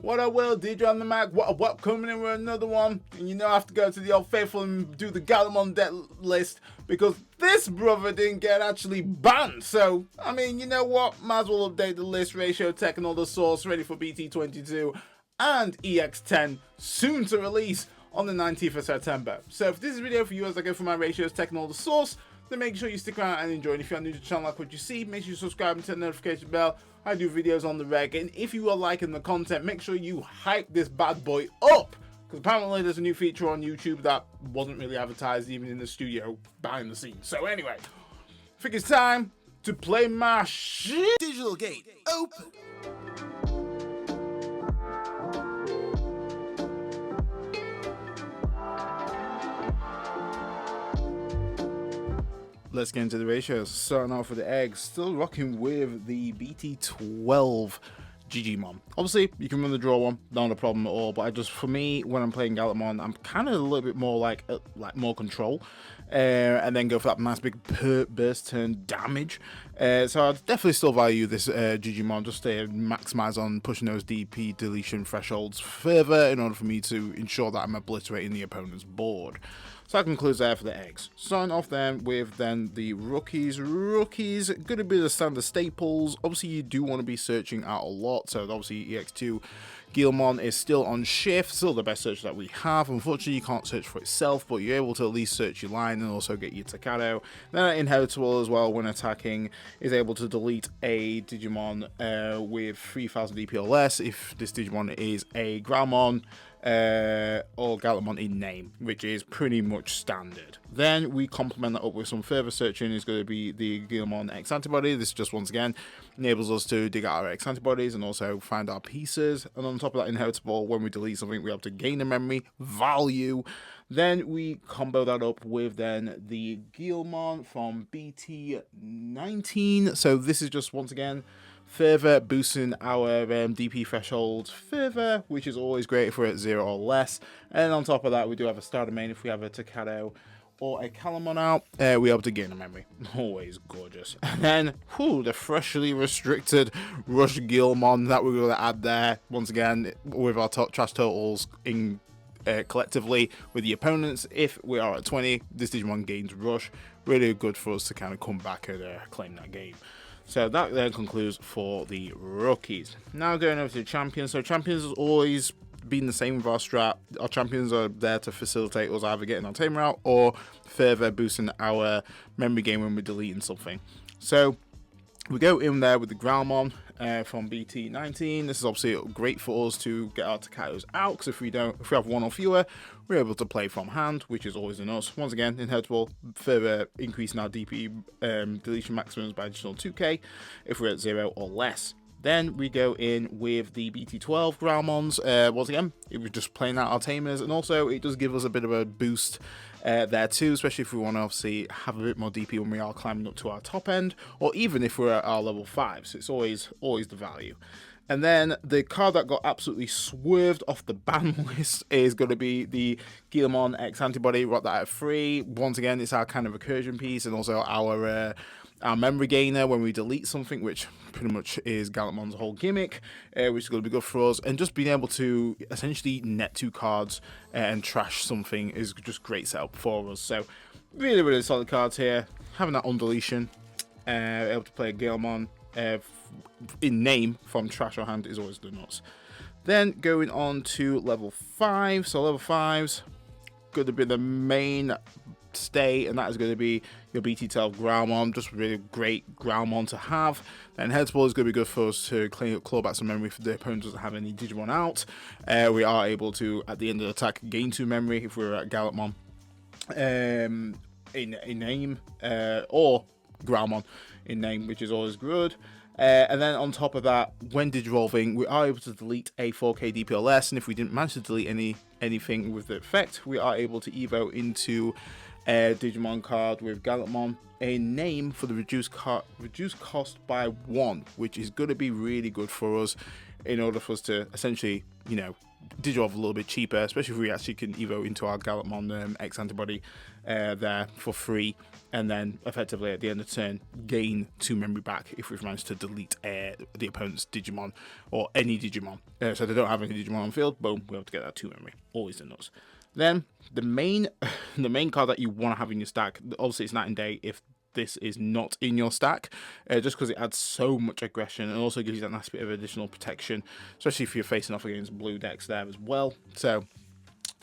What I will, DJ on the Mac, what coming in with another one. And you know I have to go to the old faithful and do the Gallantmon debt list because this brother didn't get actually banned. So, I mean, you know what? Might as well update the list, ratio, tech and all the source ready for BT22 and EX10 soon to release on the 19th of September. So if this is a video for you as I go through my ratios, tech and all the source, then make sure you stick around and enjoy. And if you're new to the channel, like what you see, make sure you subscribe and turn the notification bell. I do videos on the reg, and if you are liking the content, make sure you hype this bad boy up, because apparently there's a new feature on YouTube that wasn't really advertised even in the studio behind the scenes. So anyway, I think it's time to play my shit. Digital gate open. Let's get into the ratios. Starting off with the eggs, still rocking with the BT12 Digimon. Obviously, you can run the draw one, not a problem at all. But for me, when I'm playing Gallantmon, I'm kind of a little bit more like more control, and then go for that nice big burst turn damage. So I'd definitely still value this Digimon just to maximize on pushing those DP deletion thresholds further in order for me to ensure that I'm obliterating the opponent's board. So that concludes there for the eggs. Starting off then with the rookies. Rookies, gonna be the standard staples. Obviously you do want to be searching out a lot, so obviously EX2 Gallantmon is still on shift, still the best search that we have. Unfortunately you can't search for itself, but you're able to at least search your line and also get your Takado. Then inheritable as well when attacking is able to delete a Digimon with 3000 DP or less if this Digimon is a Growlmon or Gallantmon in name, which is pretty much standard. Then we complement that up with some further searching. Is going to be the Gallantmon X antibody. This just once again enables us to dig out our X antibodies and also find our pieces. And on top of that, inheritable, when we delete something, we have to gain a memory value. Then we combo that up with then the Gallantmon from BT19. So this is just once again further boosting our DP threshold further, which is always great if we're at 0 or less. And on top of that, we do have a starter main. If we have a Takado or a Gallantmon out, we're able to gain a memory. Always gorgeous. And then, the freshly restricted Rush Gallantmon that we're going to add there, once again, with our trash totals in collectively with the opponents. If we are at 20, this Digimon gains Rush. Really good for us to kind of come back and claim that game. So that then concludes for the rookies. Now going over to champions. So champions has always been the same with our strat. Our champions are there to facilitate us either getting our tamer out or further boosting our memory gain when we're deleting something. So we go in there with the Growlmon from BT19. This is obviously great for us to get our Takados out, because if we have one or fewer, we're able to play from hand, which is always in us. Once again, inheritable, further increasing our DP deletion maximums by additional 2k if we're at 0 or less. Then we go in with the BT12 Growlmons. Once again, it was just playing out our Tamers, and also it does give us a bit of a boost there too, especially if we want to obviously have a bit more DP when we are climbing up to our top end, or even if we're at our level 5. So it's always the value. And then the card that got absolutely swerved off the ban list is going to be the Gallantmon X antibody. Rock that at 3. Once again, it's our kind of recursion piece, and also our memory gainer when we delete something, which pretty much is Gallantmon's whole gimmick, which is going to be good for us. And just being able to essentially net 2 cards and trash something is just great setup for us. So really solid cards here. Having that on deletion, able to play a Gallantmon in name from trash or hand is always the nuts. Then going on to level 5. So level 5's going to be the main stay, and that is going to be your BT12 Growlmon. Just really great Growlmon to have. Then headball is going to be good for us to claw back some memory if the opponent doesn't have any Digimon out. We are able to, at the end of the attack, gain 2 memory if we're at Gallantmon in name, or Growlmon in name, which is always good. And then on top of that, when digivolving, we are able to delete a 4k DP or less, and if we didn't manage to delete anything with the effect, we are able to evo into a Digimon card with Gallantmon, a name for the reduced cost by 1, which is going to be really good for us in order for us to essentially, you know, Digivolve a little bit cheaper, especially if we actually can evo into our Gallantmon X antibody there for free, and then effectively at the end of the turn gain 2 memory back if we've managed to delete the opponent's Digimon or any Digimon. So they don't have any Digimon on field, boom, we're able to get that 2 memory. Always the nuts. Then the main card that you want to have in your stack, obviously it's Night and Day if this is not in your stack, just because it adds so much aggression and also gives you that nice bit of additional protection, especially if you're facing off against blue decks there as well. So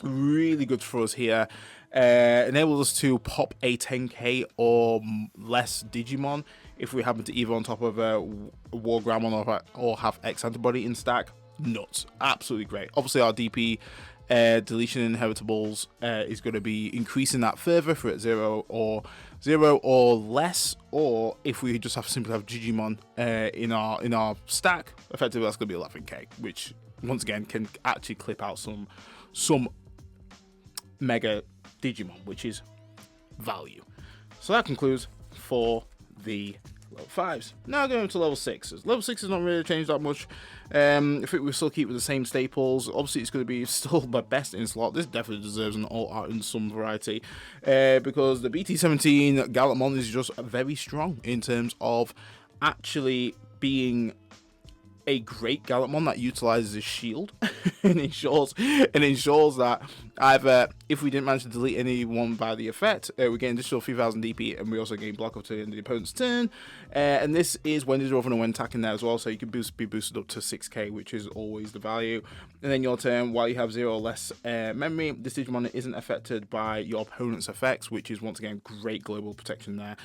really good for us here. Enables us to pop a 10k or less Digimon if we happen to either on top of a War Growlmon or have X antibody in stack. Nuts, absolutely great. Obviously our DP deletion inheritables is going to be increasing that further for at 0 or less, or if we just simply have Digimon in our stack, effectively that's going to be 11k, which once again can actually clip out some mega Digimon, which is value. So that concludes for the level 5s. Now going to level 6s. Level 6 has not really changed that much. I think we still keep with the same staples. Obviously it's going to be still the best in slot. This definitely deserves an alt art in some variety, because the BT17 Gallantmon is just very strong in terms of actually being a great Gallantmon that utilizes his shield and ensures that either if we didn't manage to delete anyone by the effect, we get an additional 3000 DP, and we also gain block up to the end of the opponent's turn. And this is when he's over and when attacking there as well, so you can be boosted up to 6k, which is always the value. And then your turn, while you have 0 or less memory, this Digimon isn't affected by your opponent's effects, which is once again great global protection there.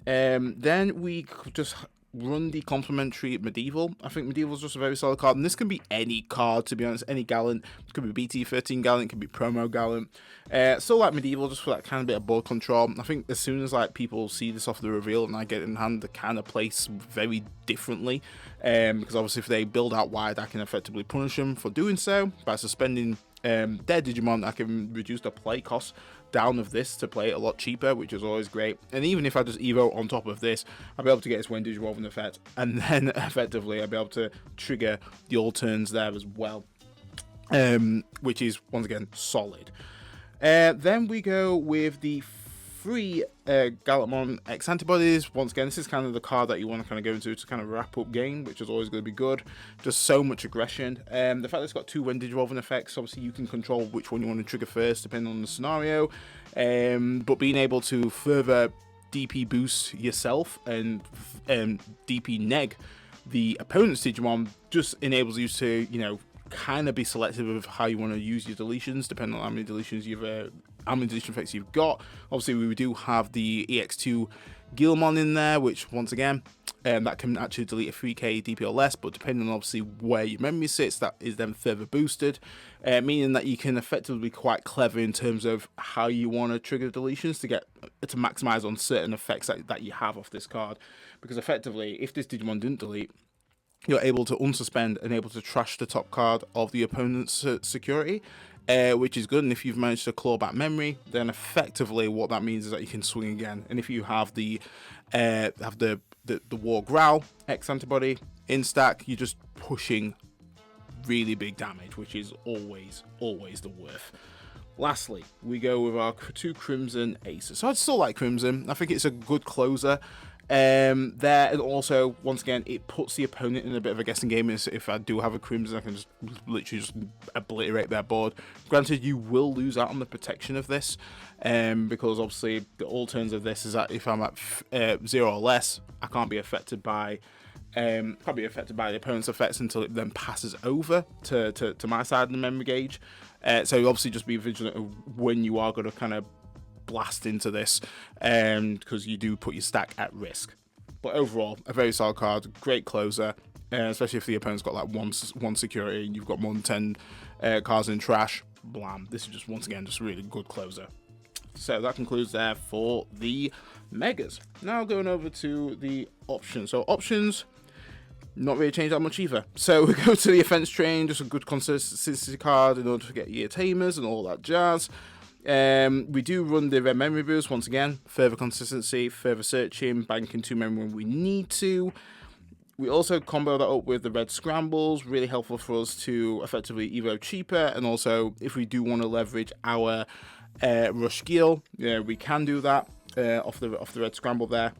Then we just run the complementary Medieval. I think Medieval is just a very solid card, and this can be any card, to be honest, any Gallant. It could be BT13 Gallant, it could be Promo Gallant. Still like Medieval just for that kind of bit of board control. I think as soon as like people see this off the reveal and I get it in hand, they kind of place very differently, because obviously if they build out wide, I can effectively punish them for doing so by suspending their Digimon. I can reduce the play cost down of this to play it a lot cheaper, which is always great. And even if I just evo on top of this, I'll be able to get this Wind Digivolve effect, and then effectively I'll be able to trigger the all turns there as well, which is once again solid. Then we go with the free Gallantmon X antibodies. Once again, this is kind of the card that you want to kind of go into to kind of wrap up game, which is always going to be good. Just so much aggression. The fact that it's got 2 Wind Digivolve effects, obviously you can control which one you want to trigger first depending on the scenario. But being able to further DP boost yourself and DP neg the opponent's Digimon just enables you to, you know, kind of be selective of how you want to use your deletions depending on how many deletions how many deletion effects you've got. Obviously we do have the EX2 Gallantmon in there, which once again that can actually delete a 3k DP or less, but depending on obviously where your memory sits, that is then further boosted, meaning that you can effectively be quite clever in terms of how you want to trigger deletions to maximize on certain effects that you have off this card, because effectively if this Digimon didn't delete, you're able to unsuspend and able to trash the top card of the opponent's security, which is good. And if you've managed to claw back memory, then effectively what that means is that you can swing again. And if you have the War Growl X antibody in stack, you're just pushing really big damage, which is always the worth. Lastly, we go with our 2 Crimson Aces. So I'd still like Crimson. I think it's a good closer. There, and also once again it puts the opponent in a bit of a guessing game. If I do have a Crimson, I can just literally just obliterate their board. Granted, you will lose out on the protection of this, because obviously the all turns of this is that if I'm at 0 or less, I can't be affected by the opponent's effects until it then passes over to my side of the memory gauge. So obviously just be vigilant of when you are going to kind of blast into this, because you do put your stack at risk. But overall, a very solid card, great closer, especially if the opponent's got like one security and you've got more than 10 cards in trash. Blam, this is just once again just a really good closer. So that concludes there for the megas. Now going over to the options. So options, not really changed that much either. So we go to the offense train, just a good consistency card in order to get your Tamers and all that jazz. We do run the red memory boost once again, further consistency, further searching, banking 2 memory when we need to. We also combo that up with the red scrambles, really helpful for us to effectively evo cheaper, and also if we do want to leverage our rush skill, we can do that off the red scramble there.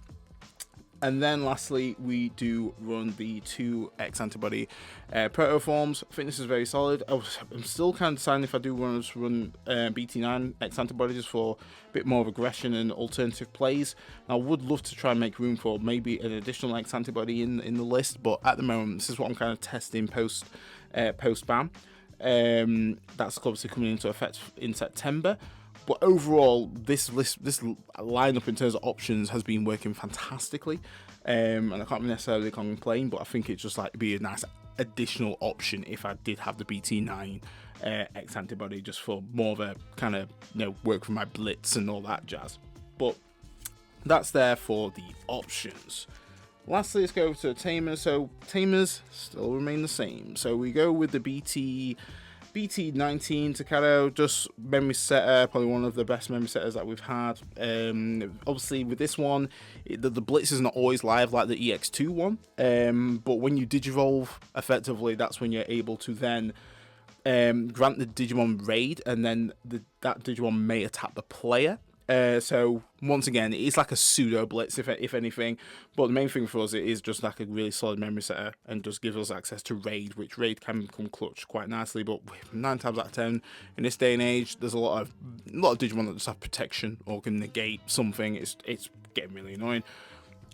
And then lastly, we do run the 2 X antibody proto forms. I think this is very solid. I'm still kind of deciding if I do want to run BT9 X antibody just for a bit more of aggression and alternative plays. I would love to try and make room for maybe an additional X antibody in the list, but at the moment, this is what I'm kind of testing post ban. That's obviously coming into effect in September. But overall, this lineup in terms of options has been working fantastically, and I can't necessarily complain. But I think it's just like be a nice additional option if I did have the BT9 X antibody, just for more of a kind of work for my blitz and all that jazz. But that's there for the options. Lastly, let's go over to Tamers. So Tamers still remain the same. So we go with the BT19 Takado, just memory setter, probably one of the best memory setters that we've had. Obviously with this one, the blitz is not always live like the EX2 one, but when you digivolve, effectively that's when you're able to then grant the Digimon raid, and then that Digimon may attack the player. So once again, it's like a pseudo blitz if anything, but the main thing for us, it is just like a really solid memory setter and just gives us access to raid, which raid can become clutch quite nicely. But 9 times out of 10 in this day and age, there's a lot of Digimon that just have protection or can negate something. It's getting really annoying.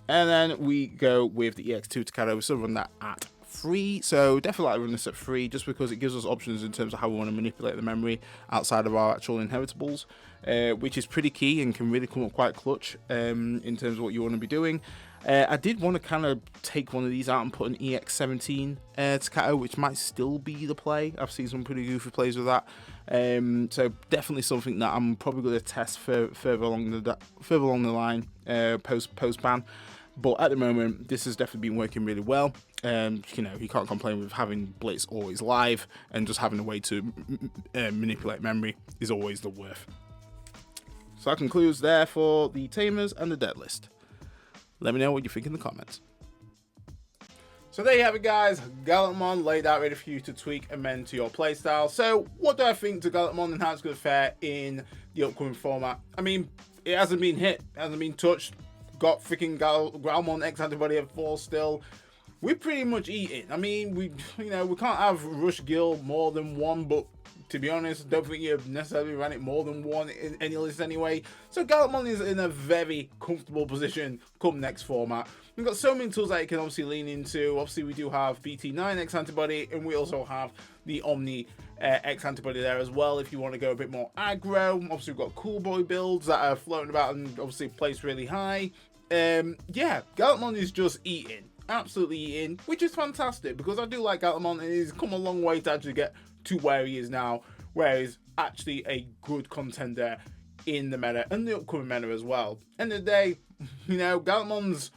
And then we go with the EX2 Takado. We still run that at 3, so definitely like to run this at 3 just because it gives us options in terms of how we want to manipulate the memory outside of our actual inheritables, which is pretty key and can really come up quite clutch in terms of what you want to be doing. I did want to kind of take one of these out and put an EX17 Takato, which might still be the play. I've seen some pretty goofy plays with that, so definitely something that I'm probably going to test further along the line post ban. But at the moment, this has definitely been working really well. You can't complain with having Blitz always live, and just having a way to manipulate memory is always the worth. So that concludes there for the Tamers and the dead list. Let me know what you think in the comments. So there you have it, guys. Gallantmon laid out ready for you to tweak and amend to your playstyle. So what do I think to Gallantmon and how it's going to fare in the upcoming format? I mean, it hasn't been hit, hasn't been touched. Got freaking Growlmon X antibody at 4 still. We're pretty much eating. I mean, we can't have Rush Gill more than 1, but to be honest, don't think you necessarily ran it more than 1 in any list anyway. So Gallantmon is in a very comfortable position come next format. We've got so many tools that you can obviously lean into. Obviously, we do have BT9 X antibody, and we also have the Omni X antibody there as well if you want to go a bit more aggro. Obviously, we've got cool boy builds that are floating about and obviously placed really high. Yeah, Gallantmon is just eating, absolutely eating, which is fantastic because I do like Gallantmon, and he's come a long way to actually get to where he is now, where he's actually a good contender in the meta and the upcoming meta as well. End of the day, Gallantmon's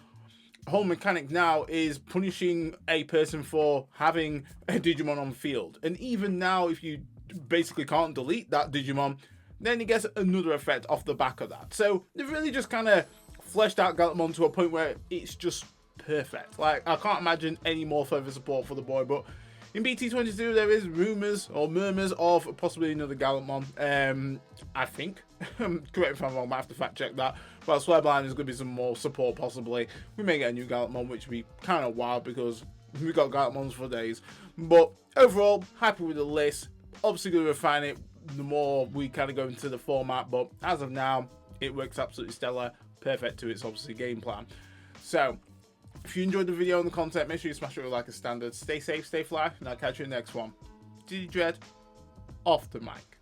whole mechanic now is punishing a person for having a Digimon on field, and even now if you basically can't delete that Digimon, then he gets another effect off the back of that. So they've really just kind of fleshed out Gallantmon to a point where it's just perfect. Like, I can't imagine any more further support for the boy. But in BT22 there is rumours or murmurs of possibly another Gallantmon. I think, correct if I'm wrong, I might have to fact check that, but I swear blind there's going to be some more support possibly. We may get a new Gallantmon, which would be kind of wild because we got Gallantmons for days. But overall, happy with the list. Obviously going to refine it the more we kind of go into the format, but as of now it works absolutely stellar, perfect to its obviously game plan. So if you enjoyed the video and the content, make sure you smash it with like a standard. Stay safe, stay fly, and I'll catch you in the next one. Digi Dread, off the mic.